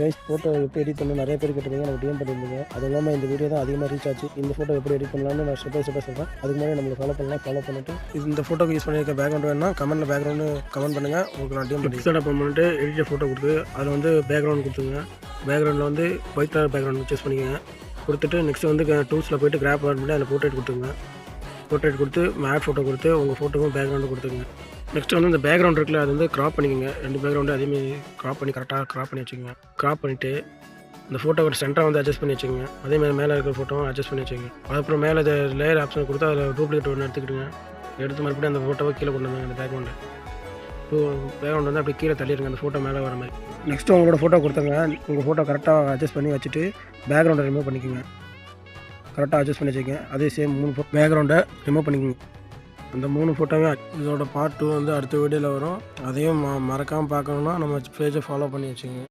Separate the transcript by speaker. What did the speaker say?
Speaker 1: Guys, photo எப்படி edit பண்ணணும் நிறைய பேர் கேட்டிருந்தீங்க, எனக்கு டிஎம் பண்ணியிருந்தீங்க. அது இல்லாமல் இந்த வீடியோ தான் அதிகமாக ரீச் ஆச்சு. இந்த ஃபோட்டோ எப்படி எடிட் பண்ணலாம்னு நான் ஸ்டெப் பை ஸ்டெப்பாக சொல்கிறேன். அதுக்கு முன்னாடி நம்மளை ஃபாலோ பண்ணிட்டு இந்த ஃபோட்டோக்கு யூஸ் பண்ணியிருக்க பேக்ரவுண்ட் வேணும்னா கமெண்ட்டில் பேக்ரவுண்டு கமெண்ட் பண்ணுங்கள். உங்களுக்கு நான் டிஎம் பண்ணி செட்டப் பண்ணிட்டு எடிட்டர் ஃபோட்டோ கொடுத்து அதில் வந்து பேக்ரவுண்ட் கொடுத்துங்க. பேக்ரவுண்டில் வந்து ஒயிட் கலர் பேக்ரவுண்ட் சூஸ் பண்ணிக்கோங்க. கொடுத்துட்டு நெக்ஸ்ட்டு வந்து டூல்ஸில் போய்ட்டு கிராப் பண்ணி அதில் போர்ட்ரேட் கொடுத்துங்க. போர்ட்ரேட் கொடுத்து மேட் ஃபோட்டோ கொடுத்து உங்கள் ஃபோட்டோவும் பேக்ரவுண்டு கொடுத்துங்க. நெக்ஸ்ட் வந்து இந்த பேக்ரவுண்ட் இருக்குல்ல, அது வந்து க்ராப் பண்ணிக்கோங்க. 2 பேக்ரவுண்டு அதேமாதிரி க்ராப் பண்ணி கரெக்டாக க்ராப் பண்ணி வச்சுக்கோங்க. க்ராப் பண்ணிவிட்டு இந்த ஃபோட்டோவோட சென்டரை வந்து அட்ஜஸ்ட் பண்ணி வச்சுக்கோங்க. அதேமாதிரி மேலே இருக்கிற ஃபோட்டோவும் அட்ஜஸ்ட் பண்ணி வச்சுக்கோங்க. அதுக்கப்புறம் மேலே இந்த லேயர் ஆப்ஷன் கொடுத்து அதில் டூப்ளிகேட் ஒன்று எடுத்துக்கிட்டுங்க. எடுத்து மறுபடியும் அந்த ஃபோட்டோவை கீழே கொண்டு வந்தாங்க. அந்த பேக்ரவுண்ட் வந்து அப்படி கீழே தள்ளிடுங்க, அந்த ஃபோட்டோ மேலே வர மாதிரி. நெக்ஸ்ட்டு உங்களோட ஃபோட்டோ கொடுத்தாங்க. உங்கள் ஃபோட்டோ கரெக்டாக அட்ஜஸ்ட் பண்ணி வச்சுட்டு பேக்ரவுண்டை ரிமூவ் பண்ணிக்கோங்க. கரெக்டாக அட்ஜஸ்ட் பண்ணி வச்சுக்கோங்க. அதே சேம் 3 பேக்ரவுண்டை ரிமூவ் பண்ணிக்கோங்க. அந்த 3 ஃபோட்டோவே இதோட பார்ட் 2 வந்து அடுத்த வீடியோவில் வரும். அதையும் மறக்காமல் பார்க்கணுன்னா நம்ம பேஜை ஃபாலோ பண்ணி வச்சுக்கோங்க.